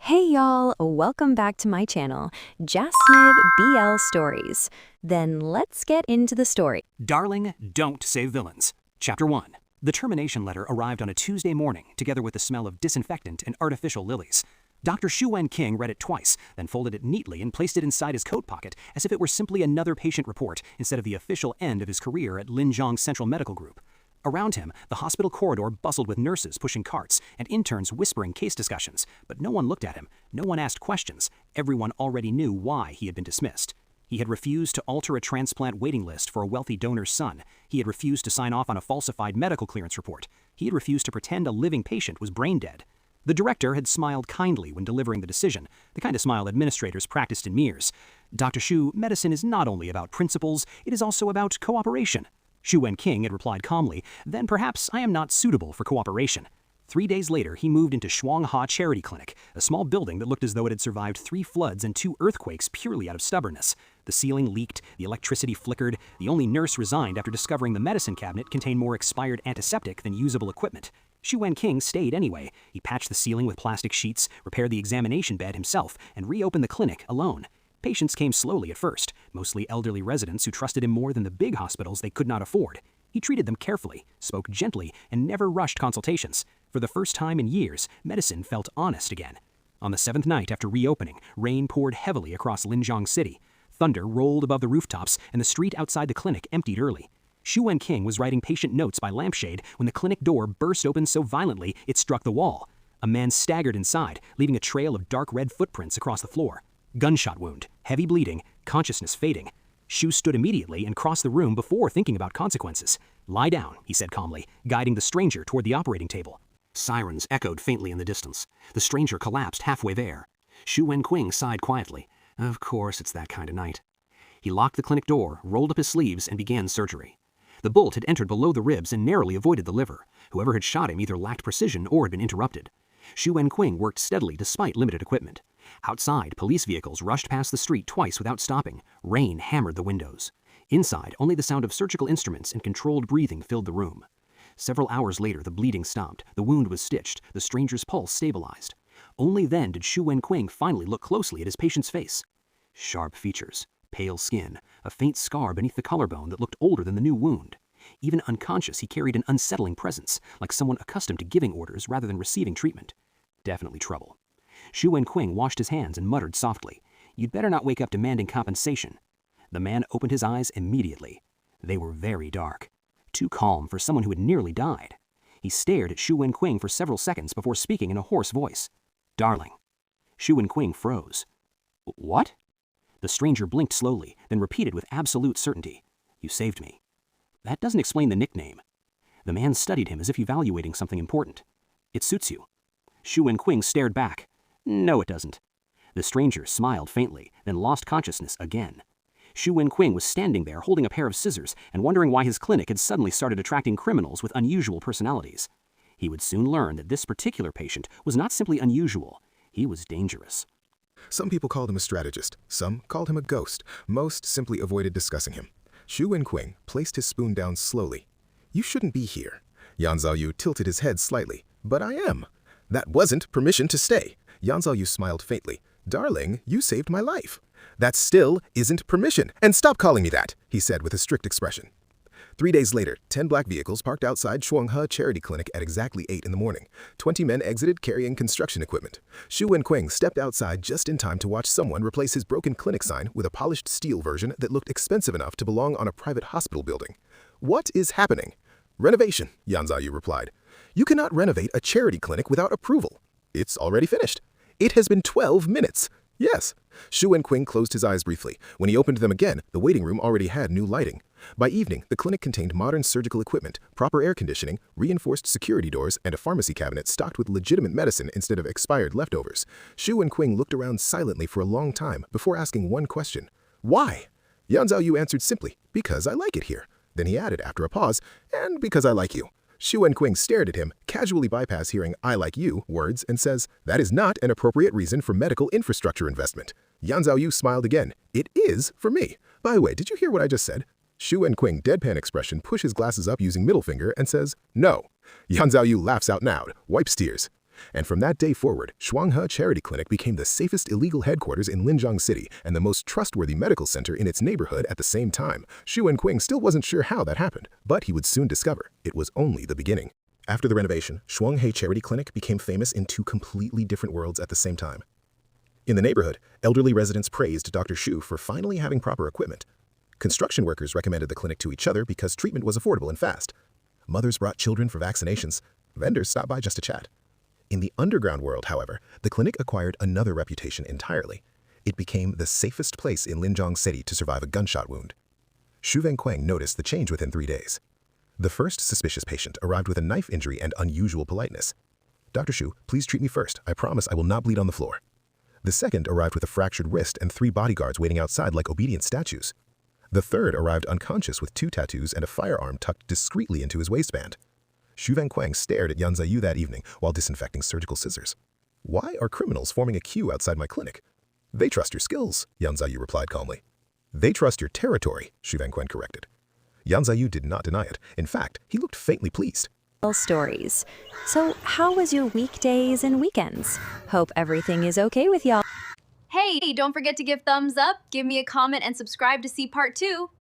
Hey y'all, welcome back to my channel, Jasniv BL Stories. Then let's get into the story. Darling, Don't Save Villains. Chapter 1. The termination letter arrived on a Tuesday morning, together with the smell of disinfectant and artificial lilies. Dr. Shu Wen-King read it twice, then folded it neatly and placed it inside his coat pocket as if it were simply another patient report instead of the official end of his career at Linjiang Central Medical Group. Around him, the hospital corridor bustled with nurses pushing carts and interns whispering case discussions, but no one looked at him, no one asked questions. Everyone already knew why he had been dismissed. He had refused to alter a transplant waiting list for a wealthy donor's son. He had refused to sign off on a falsified medical clearance report. He had refused to pretend a living patient was brain dead. The director had smiled kindly when delivering the decision, the kind of smile administrators practiced in mirrors. Dr. Shu, medicine is not only about principles, it is also about cooperation. Shu Wen-King had replied calmly, then perhaps I am not suitable for cooperation. 3 days later, he moved into Shuangha Charity Clinic, a small building that looked as though it had survived 3 floods and 2 earthquakes purely out of stubbornness. The ceiling leaked, the electricity flickered, the only nurse resigned after discovering the medicine cabinet contained more expired antiseptic than usable equipment. Shu Wen-King stayed anyway. He patched the ceiling with plastic sheets, repaired the examination bed himself, and reopened the clinic alone. Patients came slowly at first, mostly elderly residents who trusted him more than the big hospitals they could not afford. He treated them carefully, spoke gently, and never rushed consultations. For the first time in years, medicine felt honest again. On the 7th night after reopening, rain poured heavily across Linjiang City. Thunder rolled above the rooftops, and the street outside the clinic emptied early. Shu Wen-King was writing patient notes by lampshade when the clinic door burst open so violently it struck the wall. A man staggered inside, leaving a trail of dark red footprints across the floor. Gunshot wound, heavy bleeding, consciousness fading. Shu stood immediately and crossed the room before thinking about consequences. Lie down, he said calmly, guiding the stranger toward the operating table. Sirens echoed faintly in the distance. The stranger collapsed halfway there. Shu Wen-King sighed quietly. Of course, it's that kind of night. He locked the clinic door, rolled up his sleeves, and began surgery. The bolt had entered below the ribs and narrowly avoided the liver. Whoever had shot him either lacked precision or had been interrupted. Shu Wen-King worked steadily despite limited equipment. Outside, police vehicles rushed past the street twice without stopping. Rain hammered the windows. Inside, only the sound of surgical instruments and controlled breathing filled the room. Several hours later, the bleeding stopped, the wound was stitched, the stranger's pulse stabilized. Only then did Shu Wen-King finally look closely at his patient's face. Sharp features, pale skin, a faint scar beneath the collarbone that looked older than the new wound. Even unconscious, he carried an unsettling presence, like someone accustomed to giving orders rather than receiving treatment. Definitely trouble. Shu Wen-King washed his hands and muttered softly, "You'd better not wake up demanding compensation." The man opened his eyes immediately. They were very dark. Too calm for someone who had nearly died. He stared at Shu Wen-King for several seconds before speaking in a hoarse voice. "Darling." Shu Wen-King froze. "What?" The stranger blinked slowly, then repeated with absolute certainty. "You saved me." "That doesn't explain the nickname." The man studied him as if evaluating something important. "It suits you." Shu Wen-King stared back. "No, it doesn't." The stranger smiled faintly, then lost consciousness again. Shu Wen-King was standing there holding a pair of scissors and wondering why his clinic had suddenly started attracting criminals with unusual personalities. He would soon learn that this particular patient was not simply unusual, he was dangerous. Some people called him a strategist, some called him a ghost, most simply avoided discussing him. Shu Wen-King placed his spoon down slowly. "You shouldn't be here." Yan Zhaoyu tilted his head slightly. "But I am." "That wasn't permission to stay." Yan Zhaoyu smiled faintly. "Darling, you saved my life." "That still isn't permission, and stop calling me that," he said with a strict expression. 3 days later, 10 black vehicles parked outside Shuanghe Charity Clinic at exactly 8 in the morning. 20 men exited carrying construction equipment. Shu Wen-King stepped outside just in time to watch someone replace his broken clinic sign with a polished steel version that looked expensive enough to belong on a private hospital building. "What is happening?" "Renovation," Yan Zhaoyu replied. "You cannot renovate a charity clinic without approval." "It's already finished." "It has been 12 minutes." "Yes." Shu Wen-King closed his eyes briefly. When he opened them again, the waiting room already had new lighting. By evening, the clinic contained modern surgical equipment, proper air conditioning, reinforced security doors, and a pharmacy cabinet stocked with legitimate medicine instead of expired leftovers. Shu Wen-King looked around silently for a long time before asking one question. "Why?" Yan Zhaoyu answered simply, "Because I like it here." Then he added after a pause, "And because I like you." Shu Wen-King stared at him, casually bypass hearing "I like you" words, and says, "That is not an appropriate reason for medical infrastructure investment." Yan Zhaoyu smiled again. "It is for me. By the way, did you hear what I just said?" Shu Wen-King, deadpan expression, pushes glasses up using middle finger and says, "No." Yan Zhaoyu laughs out loud, wipes tears. And from that day forward, Shuanghe Charity Clinic became the safest illegal headquarters in Linjiang City and the most trustworthy medical center in its neighborhood at the same time. Xu Wenqing still wasn't sure how that happened, but he would soon discover it was only the beginning. After the renovation, Shuanghe Charity Clinic became famous in two completely different worlds at the same time. In the neighborhood, elderly residents praised Dr. Xu for finally having proper equipment. Construction workers recommended the clinic to each other because treatment was affordable and fast. Mothers brought children for vaccinations. Vendors stopped by just to chat. In the underground world, however, the clinic acquired another reputation entirely. It became the safest place in Linjiang City to survive a gunshot wound. Xu Wenqing noticed the change within 3 days. The first suspicious patient arrived with a knife injury and unusual politeness. "Dr. Xu, please treat me first. I promise I will not bleed on the floor." The second arrived with a fractured wrist and 3 bodyguards waiting outside like obedient statues. The third arrived unconscious with 2 tattoos and a firearm tucked discreetly into his waistband. Xu Wenqing stared at Yan Ziyu that evening while disinfecting surgical scissors. "Why are criminals forming a queue outside my clinic?" "They trust your skills," Yan Ziyu replied calmly. "They trust your territory," Xu Wenqing corrected. Yan Ziyu did not deny it. In fact, he looked faintly pleased. Stories. So, how was your weekdays and weekends? Hope everything is okay with y'all. Hey, don't forget to give thumbs up, give me a comment, and subscribe to see part 2.